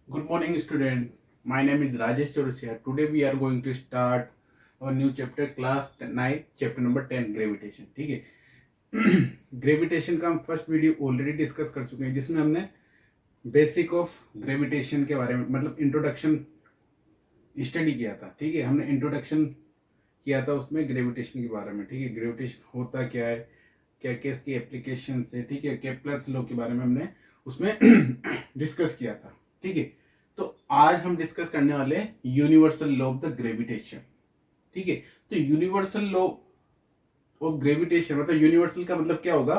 Good morning, student. My name is Rajesh Chaurasia. Today we are going to start our new chapter, class 9, chapter number 10, gravitation. ठीक है. Gravitation का हम first video already discuss कर चुके हैं, जिसमें हमने बेसिक ऑफ ग्रेविटेशन के बारे में, मतलब इंट्रोडक्शन स्टडी किया था. ठीक है, हमने इंट्रोडक्शन किया था उसमें ग्रेविटेशन के बारे में. ठीक है, ग्रेविटेशन होता क्या है, क्या क्या इसकी एप्लीकेशन है. ठीक है, केपलर्स लॉ के बारे में हमने उसमें डिस्कस किया था. ठीक है, तो आज हम डिस्कस करने वाले हैं universal law of the gravitation. ठीक है, तो यूनिवर्सल लॉ ऑफ ग्रेविटेशन मतलब यूनिवर्सल का मतलब क्या होगा.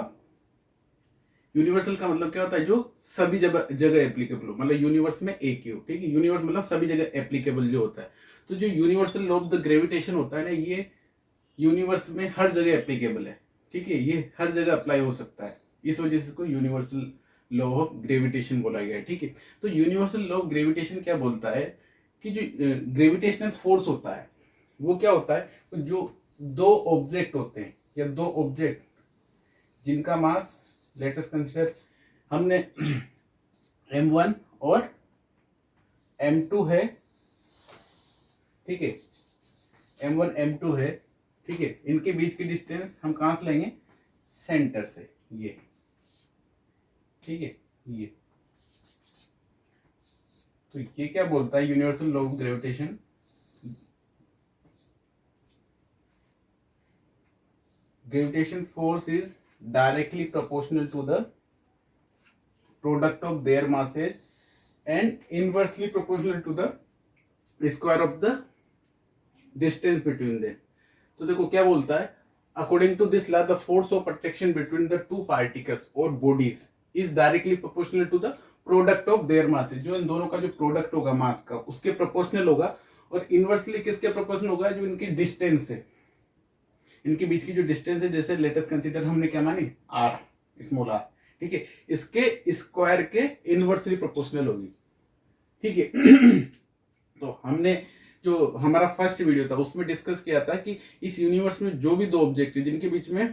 यूनिवर्सल का मतलब क्या होता है, जो सभी जगह एप्लीकेबल हो, मतलब यूनिवर्स में एक ही हो. ठीक है, यूनिवर्स मतलब सभी जगह एप्लीकेबल जो होता है. तो जो universal law of the gravitation होता है ना, ये यूनिवर्स में हर जगह एप्लीकेबल है. ठीक है, ये हर जगह अप्लाई हो सकता है, इस वजह से इसको यूनिवर्सल लॉ ऑफ ग्रेविटेशन बोला गया है. ठीक है, तो यूनिवर्सल लॉ ऑफ ग्रेविटेशन क्या बोलता है कि जो ग्रेविटेशनल फोर्स होता है वो क्या होता है, तो जो दो ऑब्जेक्ट होते हैं या दो ऑब्जेक्ट जिनका मास, लेट अस कंसीडर, हमने m1 और m2 है. ठीक है, m1 m2 है. ठीक है, इनके बीच की डिस्टेंस हम कहां से लेंगे, सेंटर से. ये ठीक है, ये तो ये क्या बोलता है universal law of gravitation. Gravitation force is directly proportional to the product of their masses and inversely proportional to the square of the distance between them. तो देखो क्या बोलता है, according to this law the force of attraction between the two particles और bodies is directly proportional to the product of their masses. जो इन दोनों का जो प्रोडक्ट होगा मास का, उसके प्रोपोर्शनल होगा. और इनवर्सली किसके प्रोपोर्शनल होगा, जो इनकी डिस्टेंस है, इनके बीच की जो डिस्टेंस है. जैसे लेटेस्ट कंसीडर हमने क्या मानी, आर, स्मॉल आर. ठीक है, इसके स्क्वायर के इनवर्सली प्रोपोर्शनल होगी. ठीक है. तो हमने जो हमारा फर्स्ट वीडियो था उसमें डिस्कस किया था कि इस यूनिवर्स में जो भी दो ऑब्जेक्ट है जिनके बीच में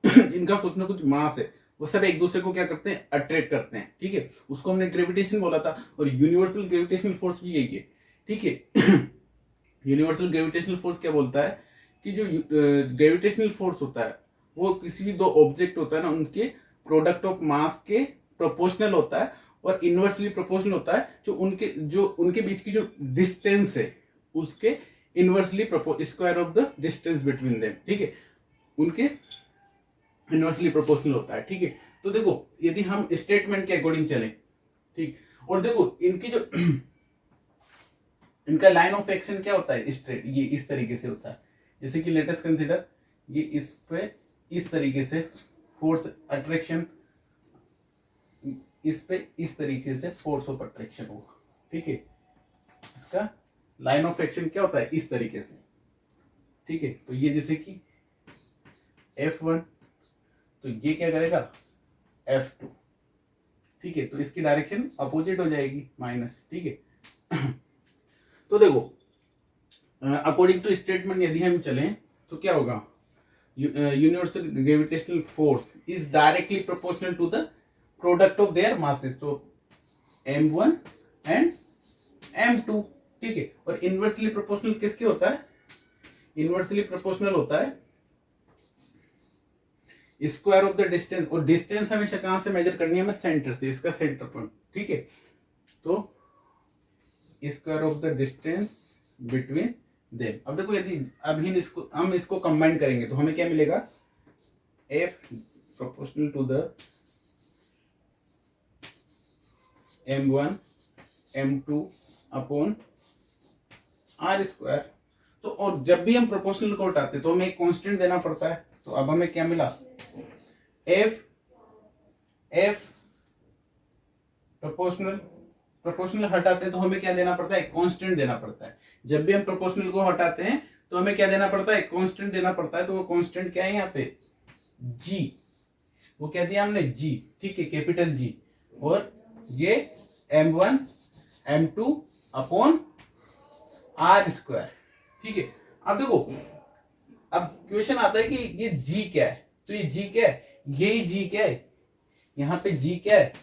इनका कुछ ना कुछ मास है, वो सब एक दूसरे को क्या करते हैं, अट्रैक्ट करते हैं. ठीक है, उसको हमने ग्रेविटेशन बोला था. और यूनिवर्सल ग्रेविटेशनल फोर्स भी यही है. ठीक है. यूनिवर्सल ग्रेविटेशनल फोर्स क्या बोलता है कि जो ग्रेविटेशनल फोर्स होता है वो किसी भी दो ऑब्जेक्ट होता है ना, उनके प्रोडक्ट ऑफ मास के प्रोपोर्शनल होता है और इनवर्सली प्रोपोर्शनल होता है. जो उनके बीच की जो डिस्टेंस है उसके inversely square of the distance between them. ठीक है, उनके इनवर्सली प्रोपोर्शनल होता है. ठीक है, तो देखो यदि हम स्टेटमेंट के अकॉर्डिंग चले, ठीक, और देखो इनकी जो इनका लाइन ऑफ एक्शन क्या होता है, स्ट्रेट, ये इस तरीके से होता है. जैसे कि लेट अस कंसीडर, ये इस पे इस तरीके से फोर्स अट्रैक्शन, इस पे इस तरीके से फोर्स ऑफ अट्रैक्शन होगा. ठीक है, इसका लाइन ऑफ एक्शन क्या होता है, इस तरीके से. ठीक है, तो ये जैसे कि F1, तो ये क्या करेगा, F2. ठीक है, तो इसकी डायरेक्शन अपोजिट हो जाएगी, माइनस. ठीक है. तो देखो अकॉर्डिंग टू स्टेटमेंट यदि हम चलें तो क्या होगा, universal gravitational force is directly proportional to the product of their masses. तो m1 एंड m2. ठीक है, और इनवर्सली प्रोपोर्शनल किसके होता है, इनवर्सली प्रोपोर्शनल होता है स्क्वायर ऑफ द डिस्टेंस. और डिस्टेंस हमेशा कहां से मेजर करनी है, हमें सेंटर से, इसका सेंटर पॉइंट. ठीक है, तो square of the distance between them. अब देखो यदि अभी हम इसको कंबाइन करेंगे तो हमें क्या मिलेगा, F proportional to the m1 m2 upon r square. तो और जब भी हम प्रोपोर्शनल को हटाते तो हमें एक कांस्टेंट देना पड़ता है. तो अब हमें क्या मिला, f प्रोपोर्शनल हटाते हैं तो हमें क्या देना पड़ता है, एक कांस्टेंट देना पड़ता है. जब भी हम प्रोपोर्शनल को हटाते हैं तो हमें क्या देना पड़ता है, एक कांस्टेंट देना पड़ता है. तो वो कांस्टेंट क्या है यहाँ पे, g. वो क्या दिया हमने, g. ठीक है, कैपिटल G. और ये m1 m2 upon r square. ठीक है, अब देखो, अब क्वेश्चन आता है कि ये g क्या है. तो ये g क्या है, यही g क्या है, यहाँ पे g क्या है,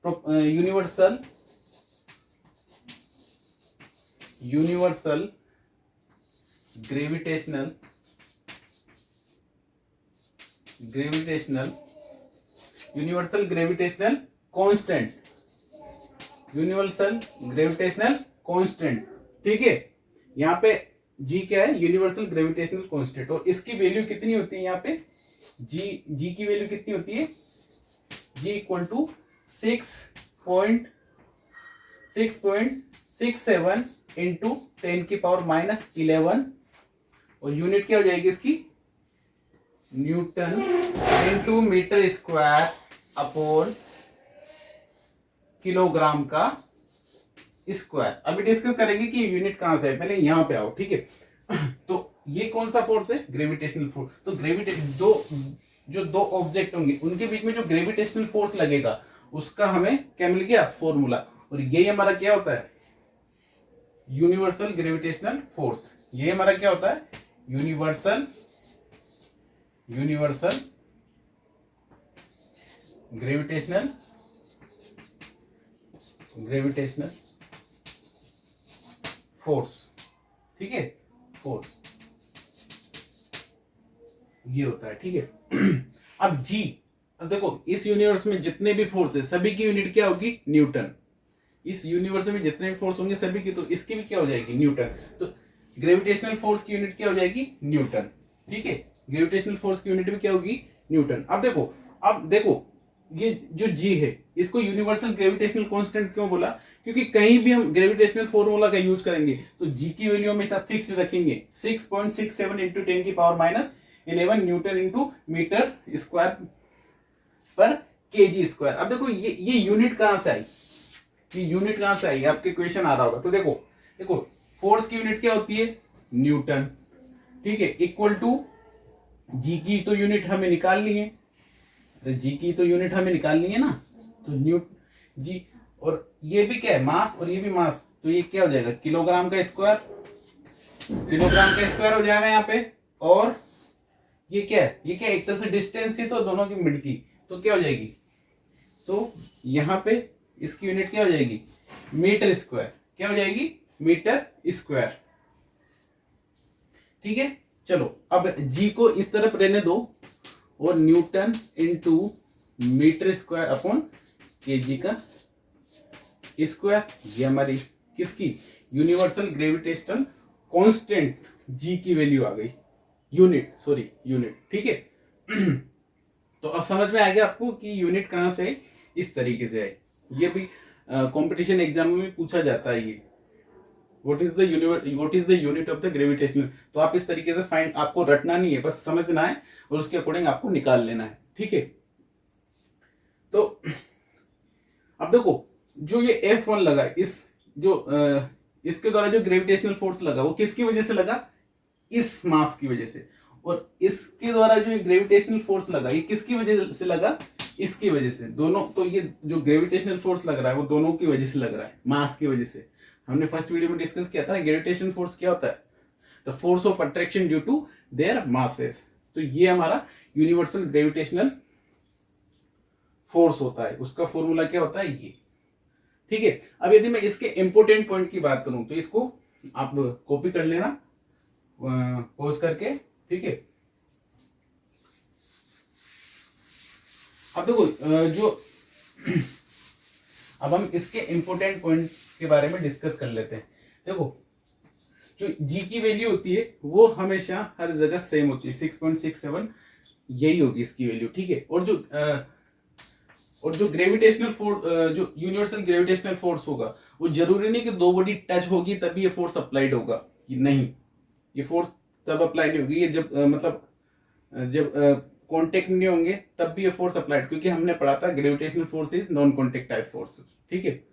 universal universal gravitational universal gravitational constant, universal gravitational constant, ठीक है। यहाँ पे जी क्या है, यूनिवर्सल ग्रेविटेशनल कांस्टेंट, और इसकी वैल्यू कितनी होती है यहाँ पे, जी की वैल्यू कितनी होती है, जी इक्वल टू 6.67 इंटू 10⁻⁻11, और यूनिट क्या हो जाएगी इसकी, newton into metre square upon kilogram का स्क्वायर। अभी डिस्कस करेंगे कि यूनिट कहां से है, पहले यहां पे आओ, ठीक है। तो ये कौन सा फोर्स है, ग्रेविटेशनल फोर्स। तो दो ऑब्जेक्ट होंगे उनके बीच में जो ग्रेविटेशनल फोर्स लगेगा उसका हमें क्या मिल गया, फॉर्मूला, और ये हमारा क्या होता है, यूनिवर्सल ग्रेविटेशनल फोर्स। ये हमारा क्या होता है, यूनिवर्सल ग्रेविटेशनल फोर्स, ठीक है, फोर्स ये होता है, ठीक है। अब जी, अब देखो इस यूनिवर्स में जितने भी फोर्स है सभी की यूनिट क्या होगी, न्यूटन। इस यूनिवर्स में जितने भी फोर्स होंगे सभी की, तो इसकी भी क्या हो जाएगी, न्यूटन। तो ग्रेविटेशनल फोर्स की यूनिट क्या हो जाएगी, न्यूटन, ठीक है। ग्रेविटेशनल फोर्स की यूनिट भी क्या होगी, न्यूटन। अब देखो ये जो जी है इसको यूनिवर्सल ग्रेविटेशनल कांस्टेंट क्यों बोला, क्योंकि कहीं भी हम ग्रेविटेशनल फॉर्मूला का यूज करेंगे तो जी की वैल्यू हमेशा फिक्स्ड रखेंगे, 6.67 into 10⁻⁻11 newton into metre square पर केजी स्क्वायर। अब देखो ये यूनिट कहां से आई, ये यूनिट कहां से आई, आपके क्वेश्चन आ रहा होगा। तो देखो फोर्स की यूनिट क्या होती है, न्यूटन, ठीक है, इक्वल टू जी की तो यूनिट हमें निकालनी है, जी की तो यूनिट हमें निकालनी है ना, तो जी, और ये भी क्या है, मास, और ये भी मास, तो ये क्या हो जाएगा, किलोग्राम का स्क्वायर हो जाएगा यहाँ पे। और ये क्या है, एक तरह से डिस्टेंस ही तो दोनों की मिड की, तो क्या हो जाएगी, तो यहाँ पे इसकी यूनिट क्या हो जाएगी, मीटर स्क्वायर, क्या हो जाएगी, मीटर स्क्वायर, ठीक है। चलो अब जी को इस तरफ रहने दो, और newton into metre square upon KG का स्क्वायर, ये हमारी किसकी, यूनिवर्सल ग्रेविटेशनल कांस्टेंट जी की वैल्यू आ गई, यूनिट, ठीक है। तो अब समझ में आ गया आपको कि यूनिट कहां से है, इस तरीके से है। ये भी कंपटीशन एग्जाम में पूछा जाता है, ये what is the unit of the gravitational. तो आप इस तरीके से फाइंड, आपको रटना नहीं है, बस समझना है और उसके अकॉर्डिंग आपको निकाल लेना है, ठीक है। तो अब देखो जो ये F1 लगा, इसके द्वारा जो ग्रेविटेशनल फोर्स लगा वो किसकी वजह से लगा, इस मास की वजह से, और इसके द्वारा जो ग्रेविटेशनल फोर्स लगा ये किसकी वजह से लगा, इसकी वजह से, दोनों। तो ये जो ग्रेविटेशनल फोर्स लग रहा है वो दोनों की वजह से लग रहा है, मास की वजह से। हमने फर्स्ट वीडियो में डिस्कस किया था ना, ग्रेविटेशनल फोर्स क्या होता है, the force of attraction due to their masses. तो ये हमारा यूनिवर्सल ग्रेविटेशनल फोर्स होता है, उसका फॉर्मूला क्या होता है, ये, ठीक है। अब यदि मैं इसके इंपोर्टेंट पॉइंट की बात करूं तो इसको आप कॉपी कर लेना पॉज करके, ठीक है। अब देखो अब हम इसके इंपोर्टेंट पॉइंट के बारे में डिस्कस कर लेते हैं। देखो जो जी की वैल्यू होती है वो हमेशा हर जगह सेम होती है, 6.67 यही होगी इसकी वैल्यू, ठीक है। और जो ग्रेविटेशनल फोर्स, जो यूनिवर्सल ग्रेविटेशनल फोर्स होगा वो जरूरी नहीं कि दो बॉडी टच होगी तभी ये फोर्स अप्लाइड होगा, नहीं, ये फोर्स तब अप्लाइड नहीं होगी, ये जब जब कांटेक्ट नहीं होंगे तब भी ये फोर्स अप्लाइड, क्योंकि हमने पढ़ा था gravitational force is non contact type force, ठीक है।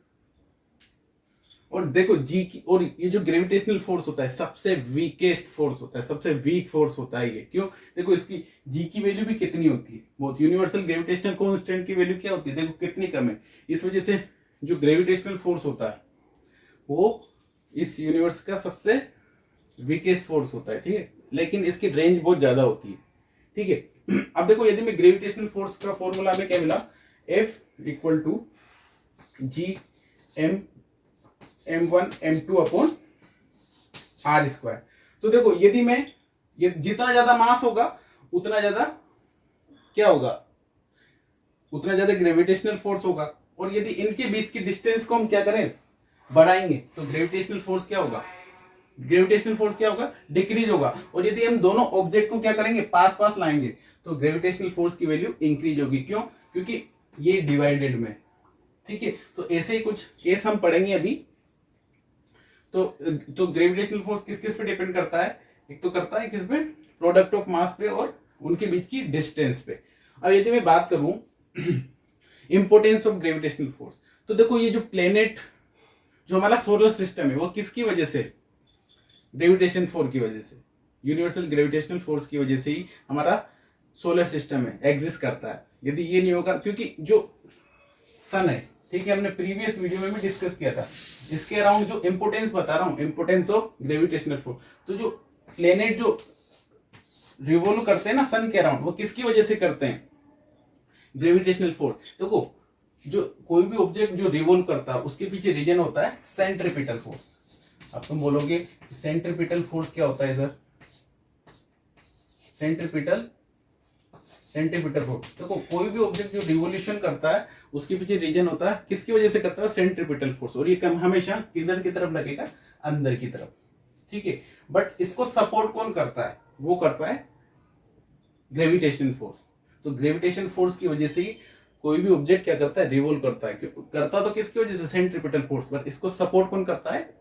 और देखो जी की, और ये जो ग्रेविटेशनल फोर्स होता है सबसे वीकेस्ट फोर्स होता है, सबसे वीक फोर्स होता है ये, क्यों, देखो इसकी जी की वैल्यू भी कितनी होती है बहुत, यूनिवर्सल ग्रेविटेशनल कांस्टेंट की वैल्यू क्या होती है, देखो कितनी कम है। इस वजह से जो ग्रेविटेशनल फोर्स होता है वो इस यूनिवर्स का सबसे वीकेस्ट फोर्स होता है, ठीक है, लेकिन इसकी रेंज बहुत ज्यादा होती है, ठीक है। अब देखो यदि मैं ग्रेविटेशनल फोर्स का फॉर्मूला में क्या मिला, F equal to G M1 M2 upon R square. तो देखो यदि मैं ये जितना ज्यादा मास होगा उतना ज्यादा क्या होगा, उतना ज्यादा ग्रेविटेशनल फोर्स होगा। और यदि इनके बीच की डिस्टेंस को हम क्या करें, बढ़ाएंगे, तो ग्रेविटेशनल फोर्स क्या होगा, ग्रेविटेशनल फोर्स क्या होगा, डिक्रीज होगा। और यदि हम दोनों ऑब्जेक्ट को क्या करेंगे, पास पास लाएंगे, तो ग्रेविटेशनल फोर्स की वैल्यू इंक्रीज होगी। क्यों, क्योंकि ये डिवाइडेड में, ठीक है। तो ऐसे ही कुछ केस हम पढ़ेंगे अभी। तो ग्रेविटेशनल फोर्स किस किस पे डिपेंड करता है, एक तो करता है किस पे, प्रोडक्ट ऑफ मास पे और उनके बीच की डिस्टेंस पे। अब यदि मैं बात करूं इंपोर्टेंस ऑफ ग्रेविटेशनल फोर्स, तो देखो ये जो प्लेनेट, जो हमारा सोलर सिस्टम है, वो किसकी वजह से, ग्रेविटेशन फोर्स की वजह से, यूनिवर्सल ग्रेविटेशनल फोर्स की वजह से ही हमारा सोलर सिस्टम है, एग्जिस्ट करता है। यदि ये नहीं होगा, क्योंकि जो सन है, ठीक है, हमने प्रीवियस वीडियो में भी डिस्कस किया था, इसके अराउंड जो इंपोर्टेंस बता रहा हूं, इंपोर्टेंस ऑफ ग्रेविटेशनल फोर्स। तो जो प्लेनेट जो रिवॉल्व करते हैं ना सन के अराउंड, वो किसकी वजह से करते हैं, ग्रेविटेशनल फोर्स। देखो जो कोई भी ऑब्जेक्ट जो रिवॉल्व करता है उसके पीछे रीजन होता है सेंट्रीपिटल फोर्स। अब तुम बोलोगे सेंट्रीपिटल फोर्स क्या होता है सर, सेंट्रीपिटल फोर्स, देखो कोई भी ऑब्जेक्ट जो रिवोल्यूशन करता है उसके पीछे रीजन होता है, किसकी वजह से करता है, सेंट्रीपिटल फोर्स। और ये कम हमेशा किधर की तरफ लगेगा, अंदर की तरफ, ठीक है। बट इसको सपोर्ट कौन करता है, वो करता है ग्रेविटेशन फोर्स। तो ग्रेविटेशन फोर्स की वजह से ही कोई भी ऑब्जेक्ट क्या करता है, रिवॉल्व करता है। करता तो किसकी वजह से, सेंट्रीपिटल फोर्स, पर इसको सपोर्ट कौन करता है,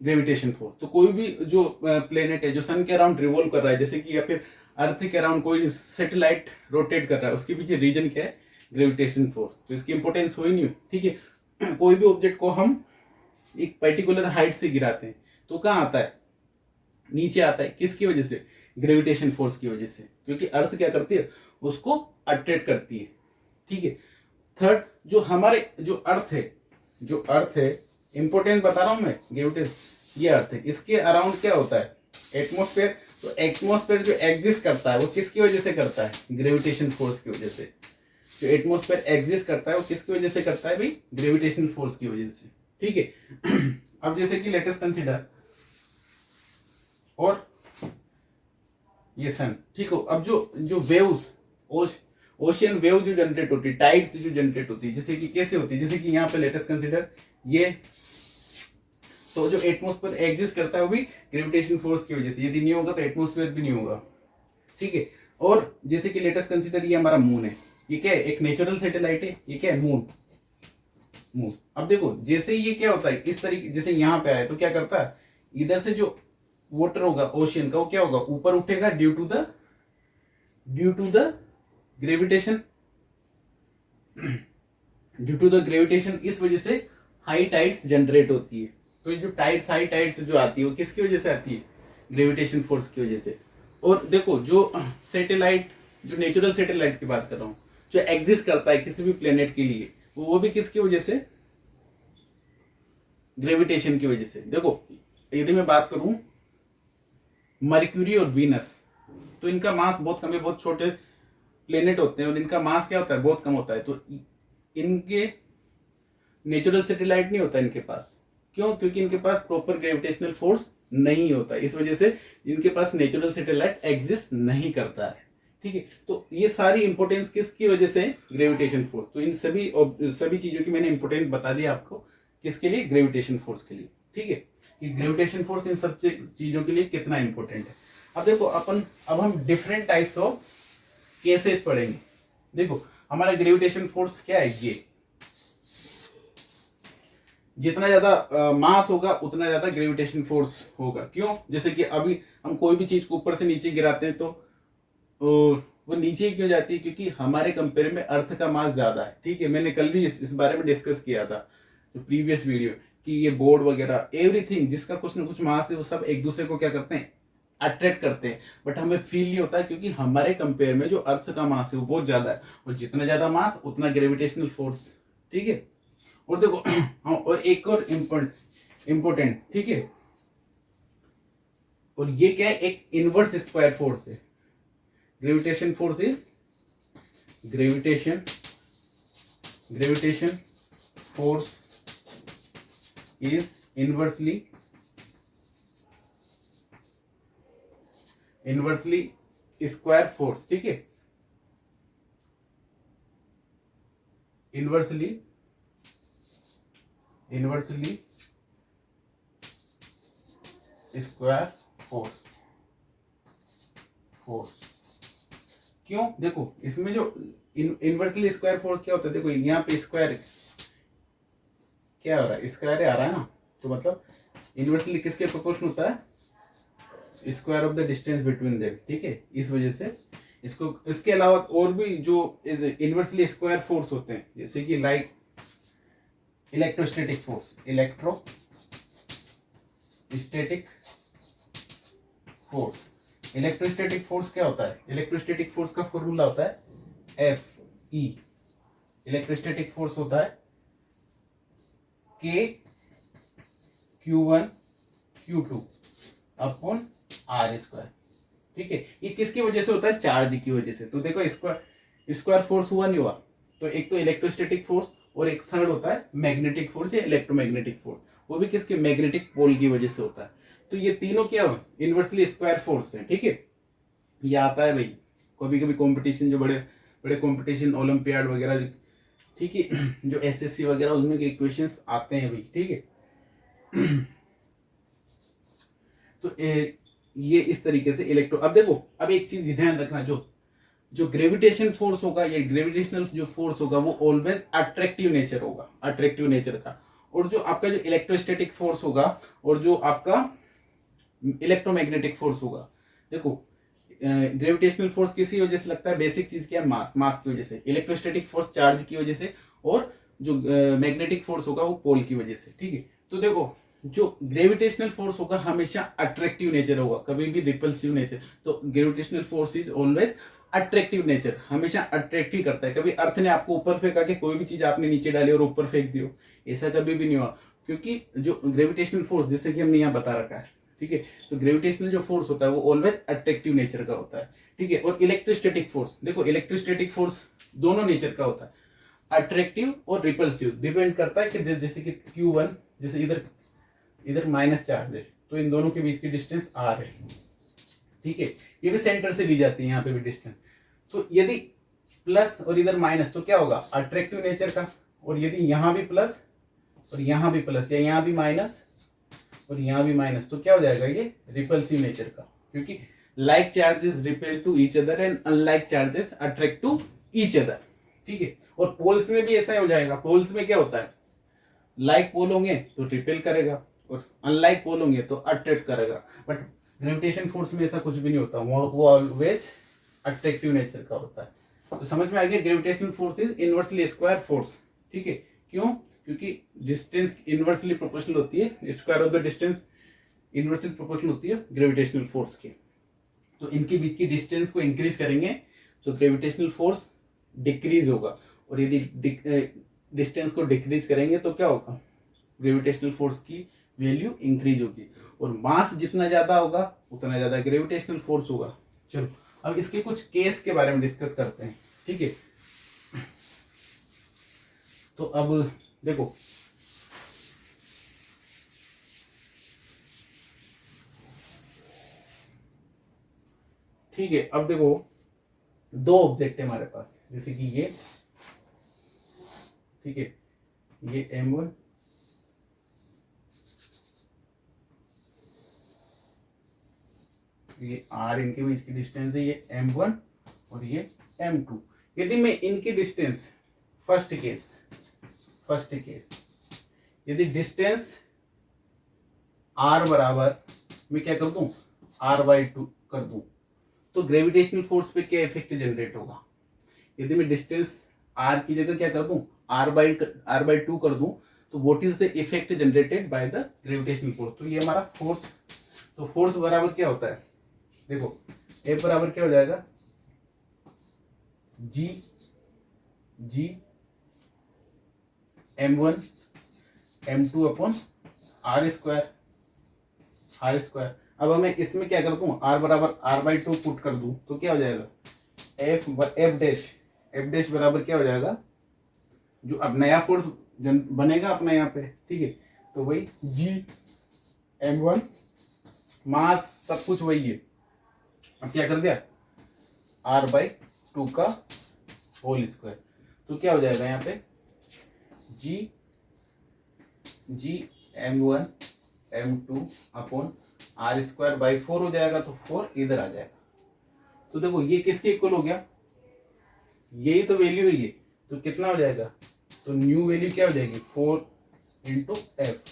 ग्रेविटेशन फोर्स। तो कोई भी जो प्लेनेट है जो सन के अराउंड रिवॉल्व कर रहा है, जैसे कि या फिर अर्थ के अराउंड कोई सैटेलाइट रोटेट कर रहा है, उसके पीछे रीजन क्या है, ग्रेविटेशन फोर्स। तो इसकी इंपोर्टेंस हो ही नहीं, ठीक है। कोई भी ऑब्जेक्ट को हम एक पर्टिकुलर हाइट से गिराते हैं तो कहाँ आता है, नीचे आता है, किसकी वजह से, ग्रेविटेशन फोर्स की वजह से, क्योंकि अर्थ क्या करती है, उसको अट्रैक्ट करती है, ठीक है। थर्ड, जो हमारे जो अर्थ है, इंपोर्टेंस बता रहा हूं मैं, ग्रेविटेशन, ये अर्थ है, इसके अराउंड क्या होता है, एटमॉस्फेयर। तो एटमॉस्फेयर जो एग्जिस्ट करता है वो किसकी वजह से करता है, ग्रेविटेशन फोर्स की वजह से। जो एटमॉस्फेयर एग्जिस्ट करता है वो किसकी वजह से करता है भाई, ग्रेविटेशन फोर्स की वजह से, ठीक है। अब जैसे कि लेट अस कंसीडर, और ये सन, ठीक हो। अब जो वेव्स, ओशियन वेव जो जनरेट होती है, टाइड्स जो जनरेट होती है, जैसे कि कैसे होती है, जैसे कि यहाँ पे लेट अस कंसीडर ये, तो जो एटमॉस्फेयर एग्जिस्ट करता है वो भी ग्रेविटेशन फोर्स की वजह से, यदि नहीं होगा तो एटमॉस्फेयर भी नहीं होगा, ठीक है। और जैसे कि लेट अस कंसीडर ये हमारा मून है, ये क्या है, एक नेचुरल सैटेलाइट है, ये क्या है, मून। अब देखो जैसे ये क्या होता है, इस तरीके जैसे यहाँ पे आया तो क्या करता है, इधर से जो वाटर होगा ओशियन का वो क्या होगा, ऊपर उठेगा ड्यू टू द ग्रेविटेशन, इस वजह से हाई टाइड्स जनरेट होती है। तो ये जो टाइड्स, हाई टाइड्स जो आती है वो किसकी वजह से आती है, ग्रेविटेशन फोर्स की वजह से। और देखो जो सैटेलाइट, जो नेचुरल सैटेलाइट की बात कर रहा हूं, जो एग्जिस्ट करता है किसी भी प्लेनेट के लिए, वो भी किसकी वजह से, ग्रेविटेशन की वजह से। देखो यदि मैं बात करूं मर्क्यूरी और वीनस, तो इनका मास बहुत कम है, बहुत छोटे प्लेनेट होते हैं और इनका मास क्या होता है, बहुत कम होता है। तो इनके नेचुरल सैटेलाइट नहीं होता इनके पास, क्यों, क्योंकि इनके पास प्रॉपर ग्रेविटेशनल फोर्स नहीं होता, इस वजह से इनके पास नेचुरल सैटेलाइट एग्जिस्ट नहीं करता है, ठीक है। तो ये सारी इंपोर्टेंस किसकी वजह से, ग्रेविटेशन फोर्स। तो इन सभी चीजों की मैंने इंपोर्टेंस बता दी आपको, किसके लिए, ग्रेविटेशन फोर्स के लिए, ठीक है, कि ग्रेविटेशन फोर्स इन सब चीजों के लिए कितना इंपॉर्टेंट है। अब देखो अब हम डिफरेंट टाइप्स ऑफ केसेस पढ़ेंगे। देखो हमारा ग्रेविटेशन फोर्स क्या है, ये जितना ज्यादा मास होगा उतना ज्यादा ग्रेविटेशन फोर्स होगा। क्यों, जैसे कि अभी हम कोई भी चीज को ऊपर से नीचे गिराते हैं तो वो नीचे क्यों जाती है, क्योंकि हमारे कंपेयर में अर्थ का मास ज्यादा है, ठीक है। मैंने कल भी इस बारे में डिस्कस किया था जो प्रीवियस वीडियो, कि ये बोर्ड वगैरह एवरीथिंग जिसका कुछ ना कुछ मास है वो सब एक दूसरे को क्या करते हैं, अट्रैक्ट करते हैं, बट हमें फील नहीं होता है, क्योंकि हमारे कंपेयर में जो अर्थ का मास है वो बहुत ज्यादा है, और जितना ज्यादा मास उतना ग्रेविटेशनल फोर्स, ठीक है। और देखो हाँ, और एक और इम्पोर्टेंट, ठीक है, और ये क्या है, एक इनवर्स स्क्वायर फोर्स है। Gravitation force is gravitation force is inversely inversely square force, ठीक है, इनवर्सली स्क्वायर फोर्स। क्यों, देखो इसमें जो इनवर्सली स्क्वायर फोर्स क्या होता है, देखो यहाँ पे स्क्वायर क्या हो रहा है, स्क्वायर आ रहा है ना, तो मतलब इनवर्सली किसके प्रोपोर्शन होता है, square of the distance between them, ठीक है। इस वजह से इसको, इसके अलावा और भी जो इनवर्सली स्क्वायर फोर्स होते हैं, जैसे कि like electrostatic force, electrostatic force क्या होता है, इलेक्ट्रोस्टैटिक फोर्स का फॉर्मूला होता है एफ ई, इलेक्ट्रोस्टैटिक फोर्स होता है के Q1 Q2 upon R square, ठीक है। ये किसकी वजह से होता है, चार्ज की वजह से। तो देखो स्क्वायर फोर्स हुआ नहीं हुआ, तो एक तो इलेक्ट्रोस्टैटिक फोर्स और एक थर्ड होता है मैग्नेटिक फोर्स या इलेक्ट्रोमैग्नेटिक फोर्स, वो भी किसके, मैग्नेटिक पोल की वजह से होता है। तो ये तीनों क्या इनवर्सली स्क्वायर फोर्स है, ठीक है। ये आता है भाई कभी कभी कंपटीशन, जो बड़े बड़े कंपटीशन ओलंपियाड वगैरह, ठीक है, जो एसएससी वगैरह उसमें के क्वेश्चंस आते हैं भाई, ठीक है। तो ये इस तरीके से अब देखो, अब एक चीज ध्यान रखना, जो ग्रेविटेशन फोर्स होगा, ये ग्रेविटेशनल जो फोर्स होगा वो ऑलवेज अट्रैक्टिव नेचर होगा, अट्रैक्टिव नेचर का। और जो आपका जो इलेक्ट्रोस्टैटिक फोर्स होगा और जो आपका इलेक्ट्रोमैग्नेटिक फोर्स होगा, देखो ग्रेविटेशनल फोर्स किसी वजह से लगता है, बेसिक चीज क्या है, मास की वजह से। इलेक्ट्रोस्टैटिक फोर्स चार्ज की वजह से, और जो मैग्नेटिक फोर्स होगा वो पोल की वजह से, ठीक है। तो देखो जो ग्रेविटेशनल फोर्स होगा हमेशा अट्रैक्टिव नेचर होगा, कभी भी रिपल्सिव नेचर। तो gravitational force is always attractive nature, हमेशा अट्रैक्टिव करता है। कभी अर्थ ने आपको ऊपर फेंका कि कोई भी चीज आपने नीचे डाली और ऊपर फेंक दी हो, ऐसा कभी भी नहीं हुआ, क्योंकि जो ग्रेविटेशनल फोर्स, जैसे कि हमने यहाँ बता रखा है, ठीक है, तो ग्रेविटेशनल जो फोर्स होता है वो ऑलवेज अट्रैक्टिव नेचर का होता है, ठीक है। और इलेक्ट्रोस्टैटिक फोर्स, देखो इलेक्ट्रोस्टैटिक फोर्स दोनों नेचर का होता है, अट्रैक्टिव और रिपल्सिव, डिपेंड करता है कि जैसे कि Q1, जैसे इधर माइनस चार्ज है, तो इन दोनों के बीच की डिस्टेंस R है, ठीक है। ये भी सेंटर से दी जाती है यहाँ पे भी डिस्टेंस। तो यदि प्लस और इधर माइनस, तो क्या होगा, अट्रैक्टिव नेचर का। और यदि यहाँ भी प्लस और यहाँ भी प्लस, या यहाँ भी माइनस और यहाँ भी माइनस, तो क्या हो जाएगा, ये रिपल्सिव नेचर का, क्योंकि like charges repel to each other and unlike charges attract to each other, ठीक है। और पोल्स में भी ऐसा ही हो जाएगा। पोल्स में क्या होता है, लाइक पोल होंगे तो रिपेल करेगा और अनलाइक पोल होंगे तो अट्रैक्ट करेगा। बट ग्रेविटेशन फोर्स में ऐसा कुछ भी नहीं होता, वो ऑलवेज अट्रैक्टिव नेचर का होता है। तो समझ में आ गया, gravitational force is inversely square force, ठीक है। क्यों, क्योंकि डिस्टेंस इनवर्सली प्रोपोर्शनल होती है, square of the distance inversely proportional होती है ग्रेविटेशनल फोर्स के। तो इनके बीच की डिस्टेंस को इंक्रीज करेंगे तो ग्रेविटेशनल फोर्स डिक्रीज होगा, और यदि डिस्टेंस को डिक्रीज करेंगे तो क्या होगा, ग्रेविटेशनल फोर्स की वैल्यू इंक्रीज होगी। और मास जितना ज्यादा होगा उतना ज्यादा ग्रेविटेशनल फोर्स होगा। चलो अब इसके कुछ केस के बारे में डिस्कस करते हैं, ठीक है। तो अब देखो, ठीक है, अब देखो दो ऑब्जेक्ट है हमारे पास, जैसे कि ये, ठीक है, ये M1 ये R, इनके बीच की डिस्टेंस है ये M1 और ये M2। यदि मैं इनकी डिस्टेंस, फर्स्ट केस यदि डिस्टेंस R बराबर मैं क्या कर दूं, R/2 कर दूं, तो ग्रेविटेशनल फोर्स पे क्या इफेक्ट जनरेट होगा। यदि मैं डिस्टेंस R की जगह क्या कर दूं, R/2 कर दूं, तो what is the effect generated by the gravitational force. तो ये हमारा फोर्स, तो फोर्स बराबर क्या होता है, देखो F बराबर क्या हो जाएगा, G M1 M2 upon R square. अब हमें इसमें क्या कर दूं, R बराबर R/2 पुट कर दूं, तो क्या हो जाएगा, F डैश बराबर क्या हो जाएगा, जो अब नया फोर्स बनेगा अपना यहाँ पे, ठीक है, तो वही G M1, मास सब कुछ वही है, अब क्या कर दिया, r/2 का होल स्क्वायर, तो क्या हो जाएगा यहाँ पे जी m1 m2 अपॉन r²/4 हो जाएगा, तो 4 इधर आ जाएगा। तो देखो ये किसके इक्वल हो गया, यही तो वैल्यू है ये, तो कितना हो जाएगा, तो न्यू वैल्यू क्या हो जाएगी 4 इंटू एफ,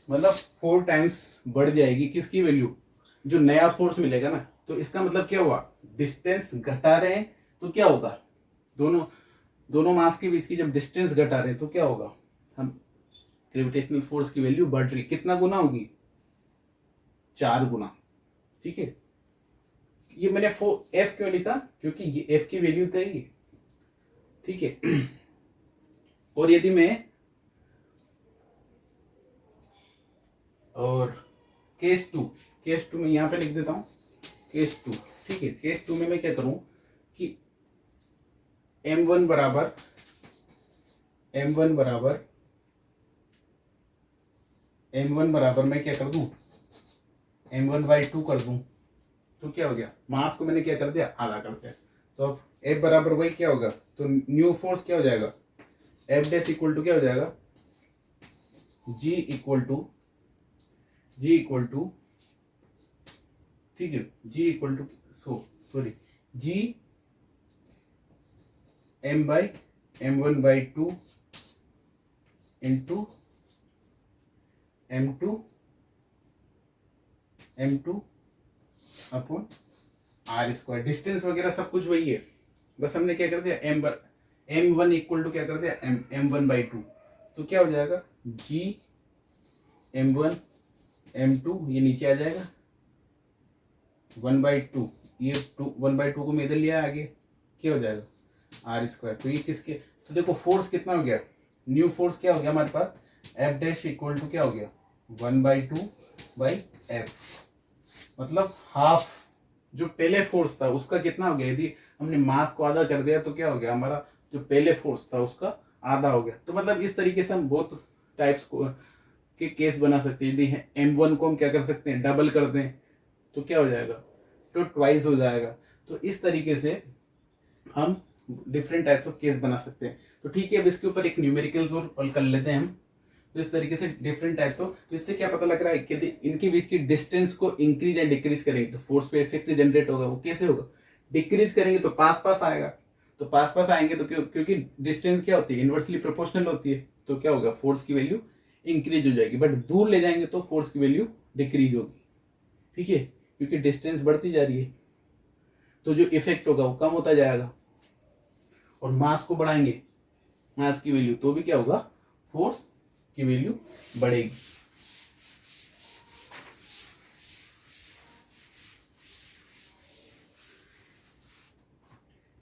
मतलब 4 टाइम्स बढ़ जाएगी किसकी वैल्यू, जो नया फोर्स मिलेगा ना। तो इसका मतलब क्या हुआ, डिस्टेंस घटा रहे हैं तो क्या होगा, दोनों दोनों मास के बीच की जब डिस्टेंस घटा रहे हैं तो क्या होगा, हम ग्रेविटेशनल फोर्स की वैल्यू बढ़ रही, कितना गुना होगी, 4 गुना। ठीक है, ये मैंने एफ क्यों लिखा, क्योंकि ये एफ की वैल्यू तो है ये। ठीक है, और यदि मैं और केस टू में यहां पे लिख देता हूं केस 2। ठीक है, केस 2 में मैं क्या करूं कि m1 बराबर मैं क्या कर दूं, m1/2 कर दूं, तो क्या हो गया, मास को मैंने क्या कर दिया, आधा कर दिया। तो अब F बराबर वही क्या होगा, तो न्यू फोर्स क्या हो जाएगा, F डैश इक्वल टू क्या हो जाएगा, G इक्वल टू ठीक है, G equal to sorry G m/m1/2 into m2 upon r²। Distance वगैरह सब कुछ वही है, बस हमने क्या कर दिया, m1 इक्वल टू क्या कर दिया, m1/2, तो क्या हो जाएगा G m1 m2, ये नीचे आ जाएगा 1/2, ये 1/2 को मैं इधर लिया आगे, क्या हो जाएगा r²। तो ये किसके, तो देखो फोर्स कितना हो गया, न्यू फोर्स क्या हो गया हमारे पास, F डैश इक्वल टू क्या हो गया 1/2/f, मतलब हाफ जो पहले फोर्स था उसका कितना हो गया, यदि हमने मास को आधा कर दिया तो क्या हो गया, हमारा जो पहले फोर्स था उसका आधा हो गया। तो मतलब इस तरीके से हम बहुत टाइप्स को के केस बना सकते हैं। यदि m1 को हम क्या कर सकते हैं, डबल कर दें तो क्या हो जाएगा, तो ट्वाइस हो जाएगा। तो इस तरीके से हम डिफरेंट टाइप्स ऑफ केस बना सकते हैं। तो ठीक है, अब इसके ऊपर एक न्यूमेरिकल और कर लेते हैं हम। तो इस तरीके से डिफरेंट टाइप्स ऑफ, तो इससे क्या पता लग रहा है कि यदि इनके बीच की डिस्टेंस को इंक्रीज एंड डिक्रीज करेंगे तो फोर्स पे इफेक्ट जनरेट होगा। वो कैसे होगा, डिक्रीज करेंगे तो पास पास आएगा, तो पास पास आएंगे तो क्योंकि डिस्टेंस क्या होती है, इनवर्सली प्रोपोर्शनल होती है, तो क्या होगा, फोर्स की वैल्यू इंक्रीज हो जाएगी। बट दूर ले जाएंगे तो फोर्स की वैल्यू डिक्रीज होगी। ठीक है, क्योंकि डिस्टेंस बढ़ती जा रही है तो जो इफेक्ट होगा वो कम होता जाएगा। और मास को बढ़ाएंगे, मास की वैल्यू, तो भी क्या होगा, फोर्स की वैल्यू बढ़ेगी।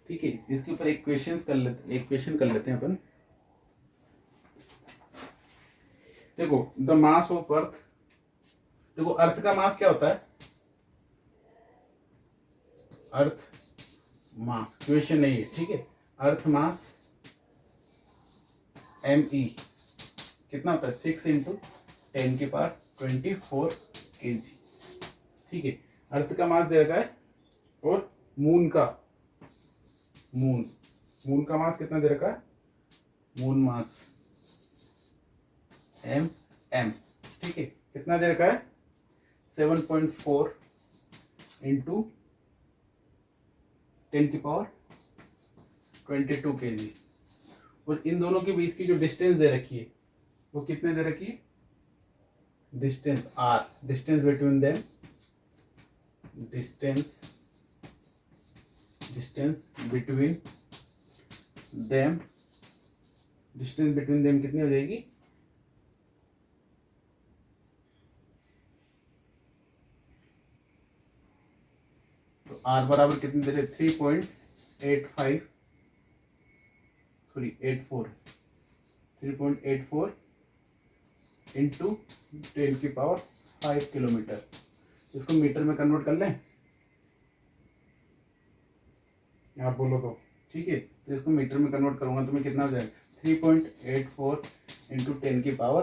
ठीक है, इसके ऊपर एक क्वेश्चन कर लेते हैं अपन। देखो द मास ऑफ अर्थ, देखो अर्थ का मास क्या होता है, अर्थ मास क्वेश्चन नहीं है। ठीक है, अर्थ मास me कितना होता है, 6 इंटू 10⁻24 kg। ठीक है, अर्थ का मास दे रखा है, और मून का मास कितना दे रखा है, मून मास m। ठीक है, कितना दे रखा है, 7.4 इंटू 10⁻22 kg। और इन दोनों के बीच की जो डिस्टेंस दे रखी है वो कितने दे रखी है, distance r, distance between them, distance between them कितनी हो जाएगी, तो r बराबर कितनी दे रहे, 3.84 इंटू 10⁵ किलोमीटर। इसको मीटर में कन्वर्ट कर लें, आप बोलो तो। ठीक है, तो इसको मीटर में कन्वर्ट करूंगा तो मैं कितना हो जाएगा, 3.84 इंटू 10⁸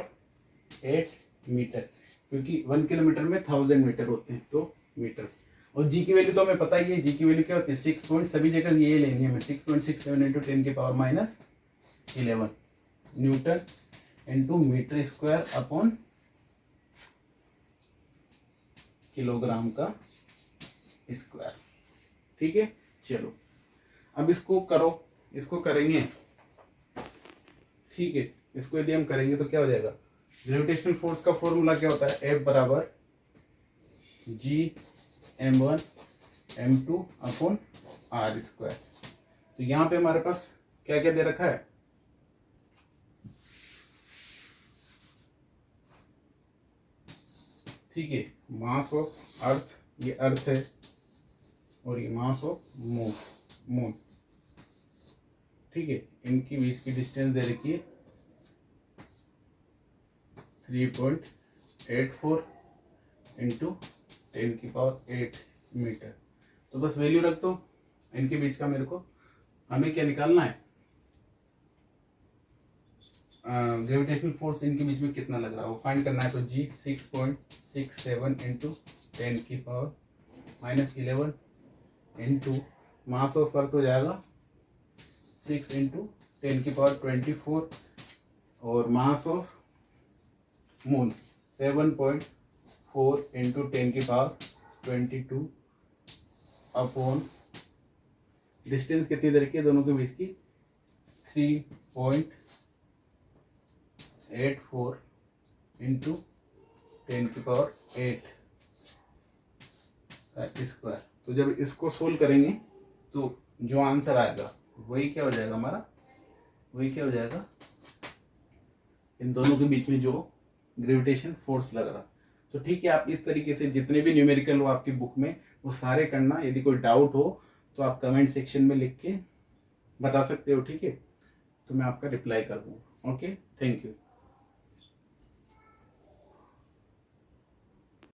मीटर, क्योंकि 1 किलोमीटर में 1000 मीटर होते हैं, तो मीटर। और जी की वैल्यू तो हमें पता ही है, जी की वैल्यू क्या होती है 6 पॉइंट, सभी जगह ये लेनी है हमें, 6.67 इंटू 10 की power minus 11 newton into metre square upon kilogram का स्क्वायर। ठीक है, चलो अब इसको करो, इसको करेंगे। ठीक है, इसको यदि हम करेंगे तो क्या हो जाएगा, ग्रेविटेशनल फोर्स का फॉर्मूला क्या होता है, F बराबर G m1 m2 upon r square. तो यहाँ पे हमारे पास क्या क्या दे रखा है, ठीक है, मास ऑफ अर्थ, ये अर्थ है, और ये मास ऑफ मून। ठीक है, इनकी बीच की डिस्टेंस दे रखी है 3.84 इंटू 10 की पावर 8 मीटर। तो बस वैल्यू रख दो इनके बीच का, मेरे को हमें क्या निकालना है, ग्रेविटेशनल फोर्स इनके बीच में कितना लग रहा है वो फाइंड करना है। तो जी 6.67 इंटू 10 की power minus 11 into mass of earth हो जाएगा 6 इंटू 10 की पावर 24 और मास ऑफ मून 7.4 इंटू 10 की पावर 22 अपॉन डिस्टेंस कितनी दे रखी है दोनों के बीच की 3.84 इंटू 10 की पावर 8 का स्क्वायर। तो जब इसको सोल्व करेंगे तो जो आंसर आएगा वही क्या हो जाएगा हमारा, वही क्या हो जाएगा, इन दोनों के बीच में जो ग्रेविटेशन फोर्स लग रहा। तो ठीक है, आप इस तरीके से जितने भी न्यूमेरिकल हो आपकी बुक में वो सारे करना। यदि कोई डाउट हो तो आप कमेंट सेक्शन में लिख के बता सकते हो। ठीक है, तो मैं आपका रिप्लाई कर दूँगा। Okay, thank you.